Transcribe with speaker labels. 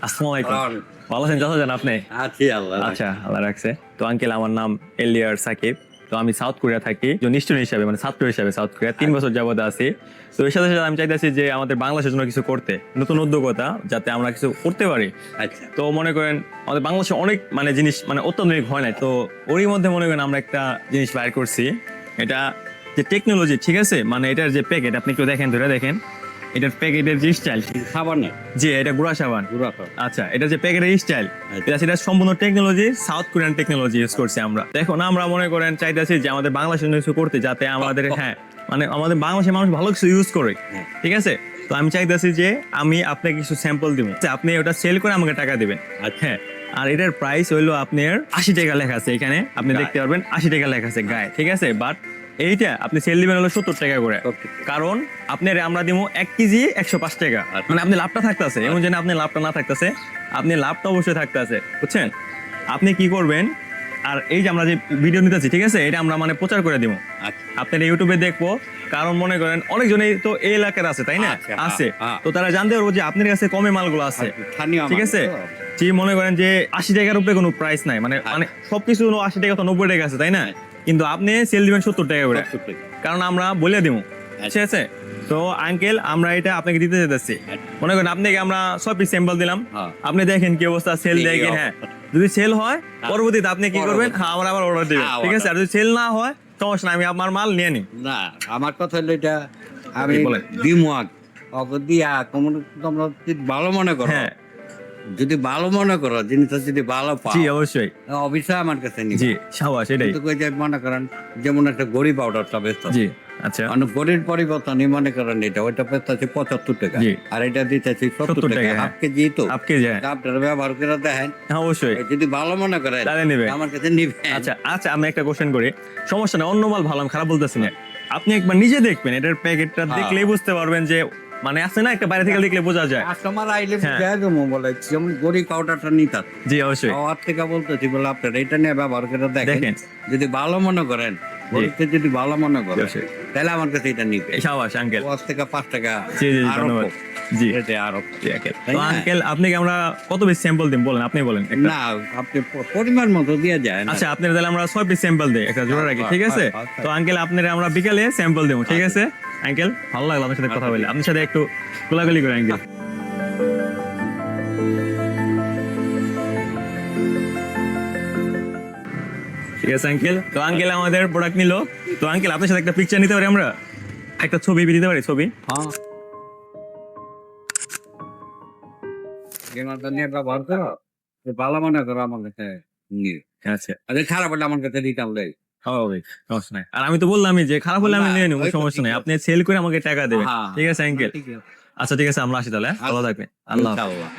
Speaker 1: আসসালামু আলাইকুম। ভালো আছেন চাচা যান আপনি?
Speaker 2: আছি আল্লাহ।
Speaker 1: আচ্ছা, আল্লাহ রাখছে। তো আঙ্কেল আমার নাম এলিয়ার সাকিব। তো আমি সাউথ কোরিয়া থাকি একজন স্টুডেন্ট হিসাবে, মানে ছাত্র হিসাবে সাউথ কোরিয়া 3 বছর যাবত আছি। তো এর সাথে সাথে আমি চাইতেছি যে আমাদের বাংলাদেশের জন্য কিছু করতে, নতুন উদ্যোগতা যাতে আমরা কিছু করতে পারি।
Speaker 2: আচ্ছা
Speaker 1: তো মনে করেন আমাদের বাংলাদেশে অনেক মানে জিনিস মানে অত্যাধুনিক হয় না, তো ওরই মধ্যে মনে করেন আমরা একটা জিনিস বাইর করছি। এটা যে টেকনোলজি, ঠিক আছে, মানে এটার যে প্যাকেট আপনি একটু দেখেন, ধরে দেখেন এটার প্যাকেটের যে স্টাইল।
Speaker 2: খাবার না
Speaker 1: জি, এটা গুড়া সাবান।
Speaker 2: পুরা খাবার।
Speaker 1: আচ্ছা, এটা যে প্যাকেটের স্টাইল, এটা সম্পূর্ণ technology, south Korean technology use করছি আমরা। দেখুন আমরা মনে করেন চাইতেছি যে আমাদের বাংলাদেশের জন্য কিছু করতে, যাতে আমাদের হ্যাঁ মানে আমাদের বাংলাদেশের মানুষ ভালো কিছু ইউজ করে,
Speaker 2: হ্যাঁ।
Speaker 1: ঠিক আছে। তো আমি চাইতেছি যে আমি আপনাকে কিছু স্যাম্পল দিব, আপনি ওটা সেল করে আমাকে টাকা দিবেন। হ্যাঁ, আর এটার প্রাইস হইলো আপনার 80 টাকা লেখা আছে এখানে, আপনি দেখতে পারবেন 80 টাকা লেখা আছে গায়ে, ঠিক আছে। বাট এইটা আপনি সেল দিবেন হলো 70 টাকা করে,
Speaker 2: 70
Speaker 1: কারণ আপনার আমরা দিব 1 কেজি 105 টাকা।
Speaker 2: আচ্ছা।
Speaker 1: মানে আপনি লাভটা থাকতেছে, এমন যেন আপনি লাভটা না থাকতেছে, আপনি লাভটা অবশ্যই থাকতেছে, বুঝছেন। আপনি কি করবেন, আর এই যে আমরা যে ভিডিও নিতেছি, ঠিক আছে, এটা আমরা মানে প্রচার করে দিব,
Speaker 2: আচ্ছা
Speaker 1: আপনার ইউটিউবে দেখবো। কারণ মনে করেন অনেকজনই তো এই এলাকার আছে, তাই না,
Speaker 2: আচ্ছা,
Speaker 1: আছে।
Speaker 2: হ্যাঁ।
Speaker 1: তো তারা জানতে পারবো যে আপনার কাছে কমে মালগুলো আছে,
Speaker 2: স্থানীয়
Speaker 1: ঠিক
Speaker 2: মানুষ
Speaker 1: আছে।
Speaker 2: তো।
Speaker 1: যে মনে করেন যে 80 টাকার উপরে কোনো প্রাইস নাই, মানে মানে সবকিছু হলো 80 টাকা তো 90 টাকা আছে, তাই না। কিন্তু আপনি সেল দিবেন 70 টাকা করে,
Speaker 2: 70 টাকা।
Speaker 1: কারণ আমরা বলে দিব, ঠিক আছে। তো আঙ্কেল আমরা এটা আপনাকে দিতে যেতেছি, মনে করেন আপনাকে আমরা 6 পিস স্যাম্পল দিলাম,
Speaker 2: হ্যাঁ।
Speaker 1: আপনি দেখেন কি অবস্থা, সেল দেয় কি, হ্যাঁ যদি সেল হয় পরবর্তীতে আপনি কি করবেন, হ্যাঁ আমরা আবার অর্ডার দিবেন,
Speaker 2: হ্যাঁ,
Speaker 1: ঠিক আছে। আর যদি সেল না হয় সমস্যা নাই, আমি আমার মাল নিয়ে নিই।
Speaker 2: না আমার কথা হলো এটা আমি
Speaker 1: বলেন।
Speaker 2: দিমাগ দিয়া তোমরা যদি ভালো মনে করো,
Speaker 1: হ্যাঁ
Speaker 2: যদি ভালো মনে করো জিনিসটা যদি ভালো পাও
Speaker 1: জি অবশ্যই,
Speaker 2: অবশ্যই আমার কাছে নিবে।
Speaker 1: জি সাবাস, এটাই।
Speaker 2: কিন্তু কই যে মনে করেন যেমন একটা গড়ি পাউডারটা বেচতে
Speaker 1: জি আচ্ছা,
Speaker 2: মানে গড়ির পরিবর্তনে মনে করেন এটা ওইটা বেচতেছে 75 টাকা,
Speaker 1: জি।
Speaker 2: আর এটা দিতেছে 70
Speaker 1: 70
Speaker 2: টাকা,
Speaker 1: টাকা,
Speaker 2: হাফ কেজি তো
Speaker 1: আপকে যায়,
Speaker 2: আপনারা ব্যবহার করে দেখেন,
Speaker 1: হ্যাঁ অবশ্যই
Speaker 2: যদি ভালো মনে করেন
Speaker 1: তাহলে নিবে।
Speaker 2: আমার কাছে নিবেন।
Speaker 1: আচ্ছা আচ্ছা, আমি একটা কোশ্চেন করি, সমস্যা না, অন্য মাল ভালো, আমি খারাপ বলতেছি না, আপনি একবার নিজে দেখবেন, এটার প্যাকেটটা
Speaker 2: হ্যাঁ।
Speaker 1: দেখলেই বুঝতে পারবেন যে মানে আছে না, একটা বাইরে থেকে দেখলে বোঝা যায়।
Speaker 2: কাস্টমার আইলে
Speaker 1: হ্যাঁ।
Speaker 2: বুঝাই দেবো, বলে যেমন গড়ি পাউডারটা নিতাম
Speaker 1: জি অবশ্যই,
Speaker 2: আর থেকে বলতেছি বলে আপনারা এটা নিয়ে ব্যবহার করে দেখেন,
Speaker 1: দেখেন।
Speaker 2: যদি ভালো মনে করেন গড়িতে যদি ভালো মনে করেন
Speaker 1: অবশ্যই।
Speaker 2: তাহলে আমার কাছে এটা নিবে।
Speaker 1: এই সাবাস আঙ্কেল,
Speaker 2: 5 টাকা 5 টাকা
Speaker 1: জি জি জি,
Speaker 2: আরো
Speaker 1: ধন্যবাদ।
Speaker 2: কম।
Speaker 1: জি
Speaker 2: এটা আরো
Speaker 1: জি আঙ্কেল।
Speaker 2: তাই
Speaker 1: তো
Speaker 2: না?
Speaker 1: আঙ্কেল আপনাকে আমরা কত পিস স্যাম্পল দিন বলেন, আপনি বলেন একটা।
Speaker 2: না আপনি পরিমাণ মতো দিয়ে যায় না।
Speaker 1: আচ্ছা আপনার তাহলে আমরা 6 পিস স্যাম্পল দেই, একটা জোড়া রাখি, ঠিক আছে। তো আঙ্কেল আপনার আমরা বিকালে স্যাম্পল দেবো, ঠিক আছে। আঙ্কেল ভালো লাগলো আপনার সাথে কথা বলে, আপনার সাথে একটু গোলাগুলি করে আঙ্কেল। ঠিক আছে আঙ্কেল, তো আঙ্কেল আমাদের প্রোডাক্ট নিলো। তো আঙ্কেল আপনার সাথে একটা পিকচার নিতে পারি আমরা, একটা ছবি দিতে পারি, ছবি।
Speaker 2: হ্যাঁ গেমারটা নিয়ে ব্যবহার করো, যে ভালো মনে করো আমার কাছে নিয়ে,
Speaker 1: আচ্ছা
Speaker 2: আর যে খারাপ হলে আমার কাছে দিতাম দেয়।
Speaker 1: হবে, সমস্যা নাই। আর আমি তো বললামই যে খারাপ হলে আমি
Speaker 2: না,
Speaker 1: নিয়ে নেবো,
Speaker 2: ওই তো
Speaker 1: সমস্যা
Speaker 2: ঠিক
Speaker 1: নাই,
Speaker 2: আছে।
Speaker 1: আপনি সেল করে আমাকে টাকা দেবেন,
Speaker 2: হ্যাঁ,
Speaker 1: ঠিক আছে আঙ্কেল।
Speaker 2: ঠিক আছে।
Speaker 1: আচ্ছা ঠিক আছে, আমরা আসি তাহলে, ভালো থাকবেন, আল্লাহ হাফেজ।
Speaker 2: ইনশাআল্লাহ।